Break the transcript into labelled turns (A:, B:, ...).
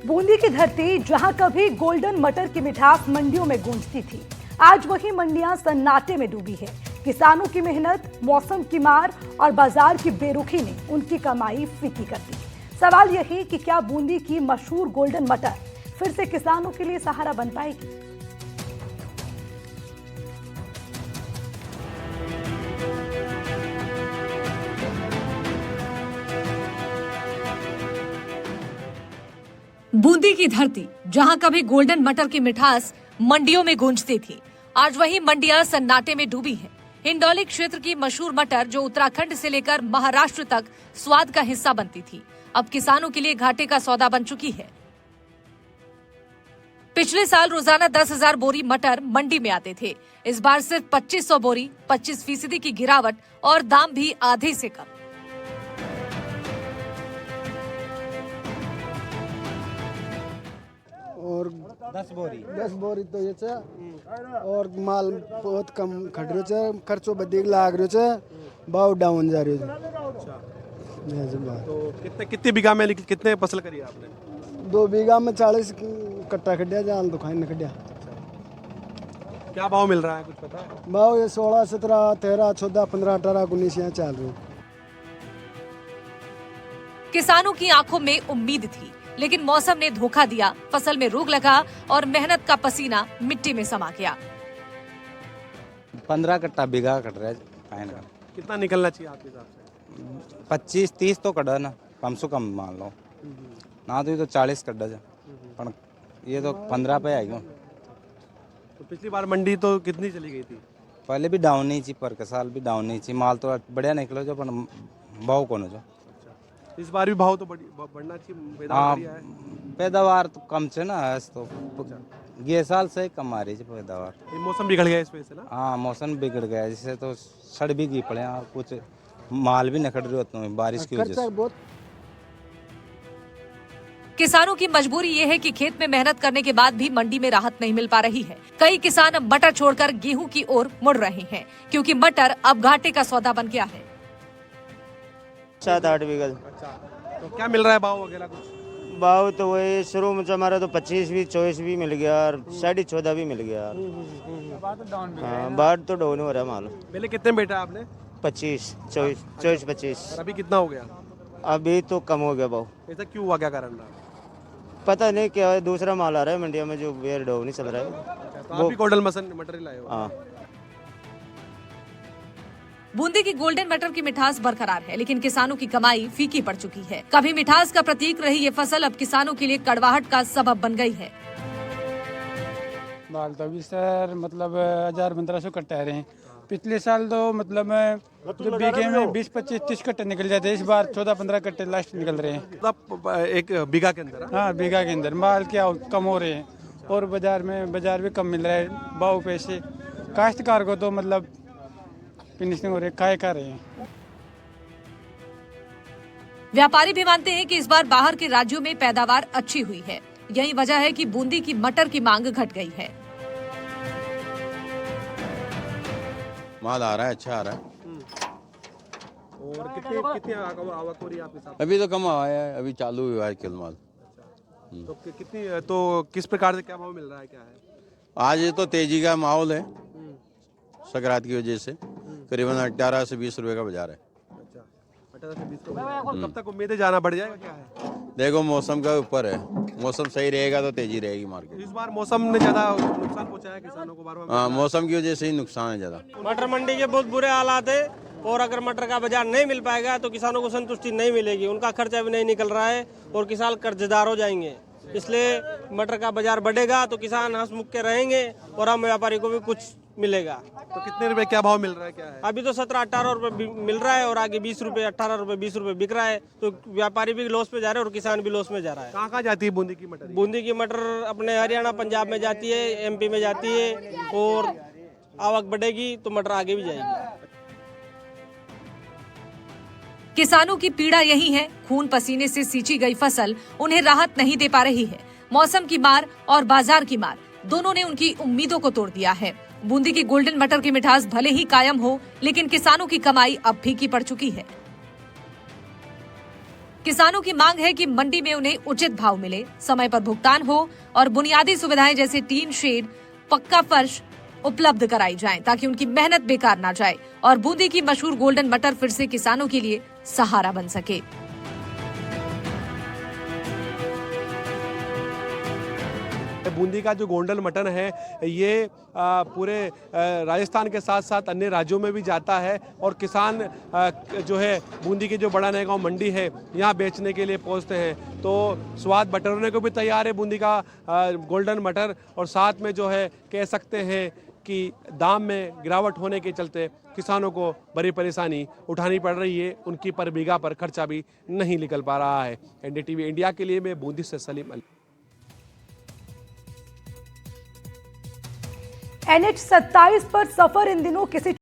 A: बूंदी की धरती जहां कभी गोल्डन मटर की मिठास मंडियों में गूंजती थी, आज वही मंडियां सन्नाटे में डूबी है। किसानों की मेहनत, मौसम की मार और बाजार की बेरुखी ने उनकी कमाई फीकी कर दी। सवाल यही कि क्या बूंदी की मशहूर गोल्डन मटर फिर से किसानों के लिए सहारा बन पाएगी?
B: बूंदी की धरती जहां कभी गोल्डन मटर की मिठास मंडियों में गूंजती थी, आज वही मंडियां सन्नाटे में डूबी हैं। हिंडौली क्षेत्र की मशहूर मटर जो उत्तराखंड से लेकर महाराष्ट्र तक स्वाद का हिस्सा बनती थी, अब किसानों के लिए घाटे का सौदा बन चुकी है। पिछले साल रोजाना 10,000 बोरी मटर मंडी में आते थे। इस बार सिर्फ 2500 बोरी, 25% की गिरावट और दाम भी आधे से कम।
C: और 10 बोरी तो ये छे और माल बहुत कम खट रह्यो छे, खर्चो बधिक लाग रह्यो छे, भाव डाउन जा रह्यो छे।
D: तो कितने बीघा में कितने फसल करी आपने?
C: 2 बीघा में 40 कट्टा खड्या जाल दुकान ने खड्या।
D: क्या भाव मिल रहा है, कुछ पता है?
C: भाव ये 16, 17, 13, 14, 15, 18, 19 यहाँ चल रहे।
B: किसानों की आंखों में उम्मीद थी, लेकिन मौसम ने धोखा दिया। फसल में रोग लगा और मेहनत का पसीना मिट्टी में समा गया।
E: 15 कट्टा बीघा कट रहा है।
D: कितना निकलना चाहिए आपके हिसाब से?
E: 25-30 तो कटा ना, कम से कम मान लो ना, तो ये तो 40 कटा जा, पर ये तो 15 पे आ गया।
D: तो पिछली बार मंडी तो कितनी चली गई थी?
E: पहले भी डाउन नहीं थी, पर के साल भी डाउन नहीं थी। माल तो बढ़िया निकलो जो, पर भाव कौन हो जो।
D: इस बार भी भाव तो बढ़ना चाहिए, पैदावार है।
E: पैदावार तो कम छे ना, तो ये साल से कम आ रही है पैदावार।
D: मौसम बिगड़ गया इस वजह से ना?
E: हाँ, मौसम बिगड़ गया, जिससे तो सड़ भी गई पड़े और कुछ माल भी निकल रही होता है बारिश की वजह से।
B: किसानों की मजबूरी ये है कि खेत में मेहनत करने के बाद भी मंडी में राहत नहीं मिल पा रही है। कई किसान अब मटर छोड़कर गेहूं की ओर मुड़ रहे हैं, क्योंकि मटर अब घाटे का सौदा बन गया है।
F: 7-8 बीघा।
D: अच्छा, तो क्या मिल रहा है भाव वगैरह कुछ?
F: भाव तो वही शुरू में हमारा तो 25 भी 24 भी मिल गया और 14.5 भी मिल गया। हाँ, बाद तो डाउन हो रहा है माल।
D: पहले कितने बेटा आपने?
F: 25, 24, 25।
D: और अभी कितना हो गया?
F: अभी तो कम हो गया भाव।
D: ऐसा क्यों हुआ, क्या कारण रहा?
F: पता नहीं क्या है, दूसरा माल आ रहा है मंडिया में जो वेयर डाउन नहीं चल रहा है।
D: तो आप भी गोल्डन मटर लाए हो?
F: हाँ।
B: बूंदी की गोल्डन मटर की मिठास बरकरार है, लेकिन किसानों की कमाई फीकी पड़ चुकी है। कभी मिठास का प्रतीक रही ये फसल अब किसानों के लिए कड़वाहट का सबब बन गई है।
G: बाल तो अभी सर मतलब 1000-1500 कट्टे रहे हैं। पिछले साल तो मतलब जो बीघे में 20-25-30 कट्टे निकल जाते, इस बार 14-15 कट्टे लास्ट निकल रहे हैं।
D: एक बीघा के अंदर?
G: हाँ, बीघा के अंदर माल क्या कम हो रहे हैं और बाजार भी कम मिल रहा है। भाव पैसे काश्तकार को तो मतलब फिनिशिंग हो रही, काय कर रहे हैं।
B: व्यापारी भी मानते हैं कि इस बार बाहर के राज्यों में पैदावार अच्छी हुई है। यही वजह है कि बूंदी की मटर की मांग घट गई है।
H: माल आ रहा है, अच्छा आ रहा है।
D: और कितनी आवक हो रही है आपके साथ?
H: अभी तो कम आया है, अभी चालू हुआ है कल माल।
D: तो कितनी, तो किस प्रकार से क्या भाव मिल रहा है, क्या है?
H: आज ये तो तेजी का माहौल है, संक्रांत की वजह से करीबन 18 से 20 रुपए का बाजार है।
D: अच्छा, 18 से 20 रुपए। कब तक उम्मीद है जाना बढ़ जाएगा, क्या है?
H: देखो, मौसम का ऊपर है, मौसम सही रहेगा तो तेजी रहेगी मार्केट।
D: इस बार मौसम ने ज्यादा नुकसान पहुंचाया है किसानों को? बार-बार
H: हाँ, मौसम की वजह से ही नुकसान है ज्यादा।
I: मटर मंडी के बहुत बुरे हालात है और अगर मटर का बाजार नहीं मिल पाएगा तो किसानों को संतुष्टि नहीं मिलेगी, उनका खर्चा भी नहीं निकल रहा है और किसान कर्जदार हो जाएंगे। इसलिए मटर का बाजार बढ़ेगा तो किसान हंसमुख के रहेंगे और हम व्यापारी को भी कुछ मिलेगा।
D: तो कितने रुपए क्या भाव मिल रहा है, क्या है?
I: अभी तो 17-18 रुपए मिल रहा है और आगे 20 रुपए, 18 रुपए, 20 रुपए बिक रहा है, तो व्यापारी भी लॉस में जा रहे हैं और किसान भी लॉस में जा रहा है।
D: कहाँ जाती है बूंदी की मटर?
I: बूंदी की मटर अपने हरियाणा, पंजाब में जाती है, MP में जाती है और आवक बढ़ेगी तो मटर आगे भी जाएगी।
B: किसानों की पीड़ा यही है, खून पसीने से सींची गई फसल उन्हें राहत नहीं दे पा रही है। मौसम की मार और बाजार की मार दोनों ने उनकी उम्मीदों को तोड़ दिया है। बूंदी की गोल्डन मटर की मिठास भले ही कायम हो, लेकिन किसानों की कमाई अब फीकी पड़ चुकी है। किसानों की मांग है कि मंडी में उन्हें उचित भाव मिले, समय पर भुगतान हो और बुनियादी सुविधाएं जैसे टीन शेड, पक्का फर्श उपलब्ध कराई जाएं ताकि उनकी मेहनत बेकार ना जाए और बूंदी की मशहूर गोल्डन मटर फिर से किसानों के लिए सहारा बन सके।
D: बूंदी का जो गोल्डन मटन है ये पूरे राजस्थान के साथ साथ अन्य राज्यों में भी जाता है और किसान जो है बूंदी की जो बड़ा नया गांव मंडी है यहाँ बेचने के लिए पहुँचते हैं। तो स्वाद बटोरने को भी तैयार है बूंदी का गोल्डन मटर, और साथ में जो है कह सकते हैं कि दाम में गिरावट होने के चलते किसानों को बड़ी परेशानी उठानी पड़ रही है, उनकी पर बीघा पर खर्चा भी नहीं निकल पा रहा है। एनडीटीवी इंडिया के लिए मैं बूंदी से सलीम अली।
A: NH 27 पर सफर इन दिनों किसी